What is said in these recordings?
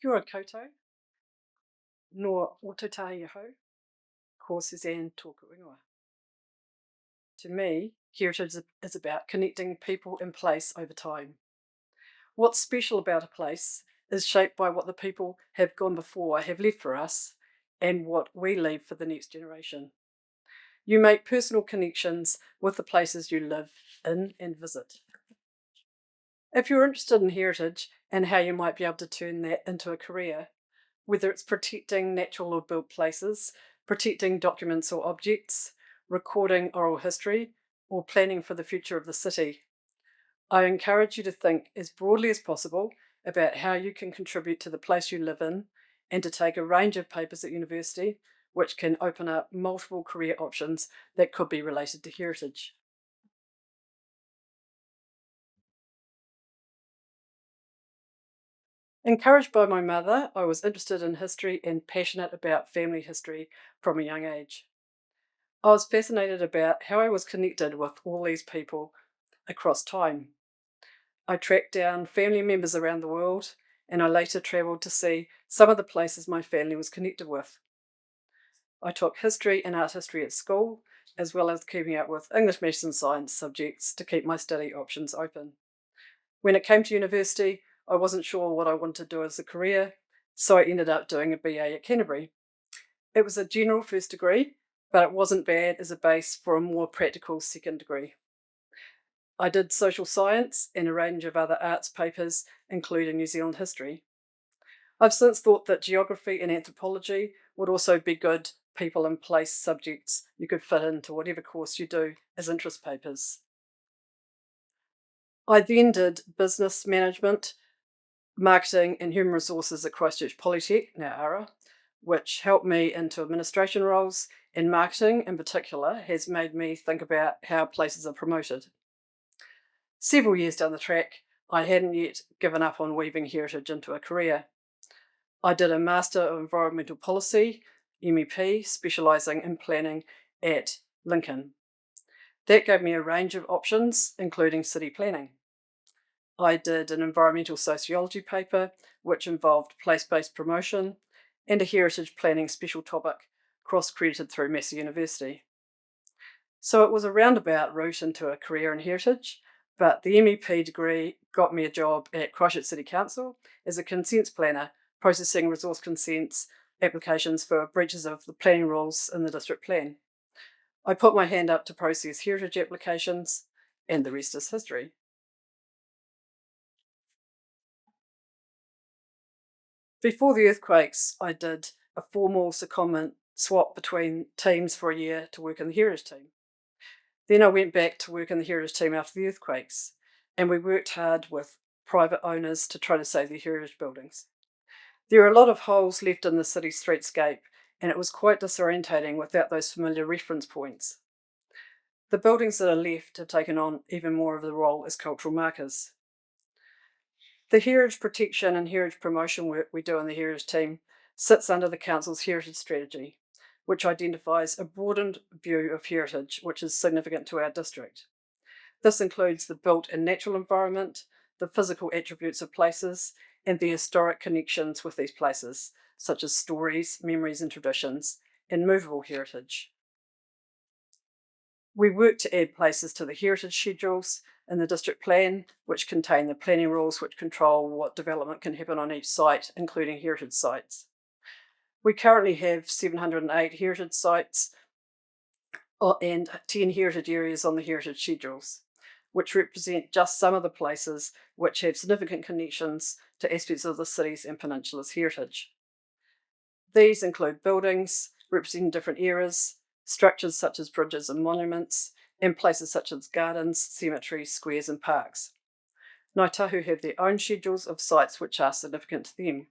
Kia ora koutou, no ototahi ho, ko Suzanne tōku ingoa. To me, heritage is about connecting people and place over time. What's special about a place is shaped by what the people have gone before have left for us and what we leave for the next generation. You make personal connections with the places you live in and visit. If you're interested in heritage and how you might be able to turn that into a career, whether it's protecting natural or built places, protecting documents or objects, recording oral history, or planning for the future of the city, I encourage you to think as broadly as possible about how you can contribute to the place you live in and to take a range of papers at university which can open up multiple career options that could be related to heritage. Encouraged by my mother, I was interested in history and passionate about family history from a young age. I was fascinated about how I was connected with all these people across time. I tracked down family members around the world, and I later travelled to see some of the places my family was connected with. I took history and art history at school, as well as keeping up with English, maths and science subjects to keep my study options open. When it came to university, I wasn't sure what I wanted to do as a career, so I ended up doing a BA at Canterbury. It was a general first degree, but it wasn't bad as a base for a more practical second degree. I did social science and a range of other arts papers, including New Zealand history. I've since thought that geography and anthropology would also be good people and place subjects you could fit into whatever course you do as interest papers. I then did business management, marketing and human resources at Christchurch Polytech, now ARA, which helped me into administration roles, and marketing in particular has made me think about how places are promoted. Several years down the track, I hadn't yet given up on weaving heritage into a career. I did a Master of Environmental Policy, MEP, specialising in planning at Lincoln. That gave me a range of options, including city planning. I did an environmental sociology paper, which involved place-based promotion, and a heritage planning special topic, cross-credited through Massey University. So it was a roundabout route into a career in heritage, but the MEP degree got me a job at Christchurch City Council as a consents planner, processing resource consents applications for breaches of the planning rules in the district plan. I put my hand up to process heritage applications, and the rest is history. Before the earthquakes, I did a formal secondment swap between teams for a year to work in the heritage team. Then I went back to work in the heritage team after the earthquakes, and we worked hard with private owners to try to save the heritage buildings. There are a lot of holes left in the city streetscape, and it was quite disorientating without those familiar reference points. The buildings that are left have taken on even more of the role as cultural markers. The heritage protection and heritage promotion work we do in the heritage team sits under the Council's heritage strategy, which identifies a broadened view of heritage which is significant to our district. This includes the built and natural environment, the physical attributes of places, and the historic connections with these places, such as stories, memories and traditions, and movable heritage. We work to add places to the heritage schedules in the district plan, which contain the planning rules which control what development can happen on each site, including heritage sites. We currently have 708 heritage sites and 10 heritage areas on the heritage schedules, which represent just some of the places which have significant connections to aspects of the city's and peninsula's heritage. These include buildings representing different eras, structures such as bridges and monuments, and places such as gardens, cemeteries, squares and parks. Ngāi Tahu have their own schedules of sites which are significant to them.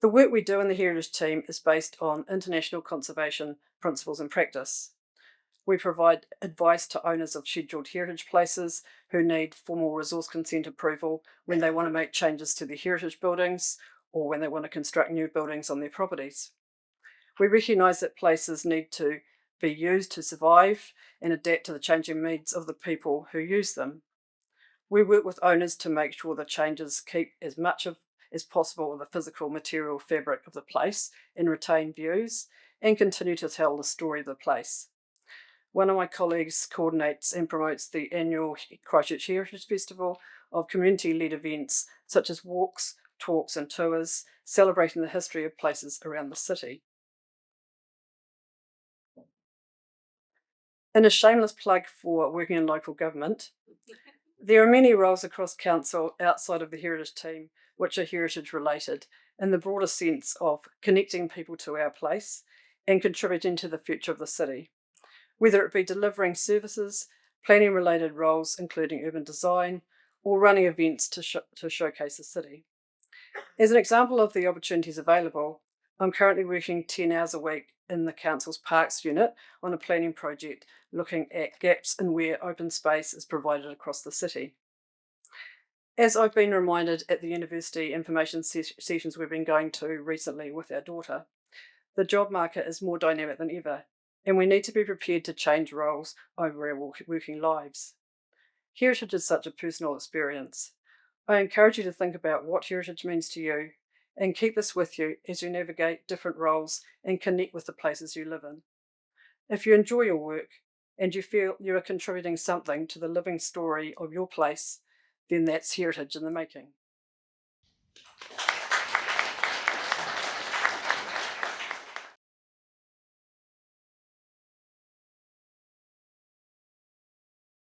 The work we do in the heritage team is based on international conservation principles and practice. We provide advice to owners of scheduled heritage places who need formal resource consent approval when they want to make changes to their heritage buildings or when they want to construct new buildings on their properties. We recognise that places need to be used to survive and adapt to the changing needs of the people who use them. We work with owners to make sure the changes keep as much as possible with the physical material fabric of the place and retain views and continue to tell the story of the place. One of my colleagues coordinates and promotes the annual Christchurch Heritage Festival of community-led events such as walks, talks and tours, celebrating the history of places around the city. In a shameless plug for working in local government, there are many roles across council outside of the heritage team which are heritage related in the broader sense of connecting people to our place and contributing to the future of the city, whether it be delivering services, planning related roles including urban design, or running events to showcase the city. As an example of the opportunities available, I'm currently working 10 hours a week in the council's parks unit on a planning project looking at gaps in where open space is provided across the city. As I've been reminded at the university information sessions we've been going to recently with our daughter, the job market is more dynamic than ever, and we need to be prepared to change roles over our working lives. Heritage is such a personal experience. I encourage you to think about what heritage means to you and keep this with you as you navigate different roles and connect with the places you live in. If you enjoy your work and you feel you are contributing something to the living story of your place, then that's heritage in the making.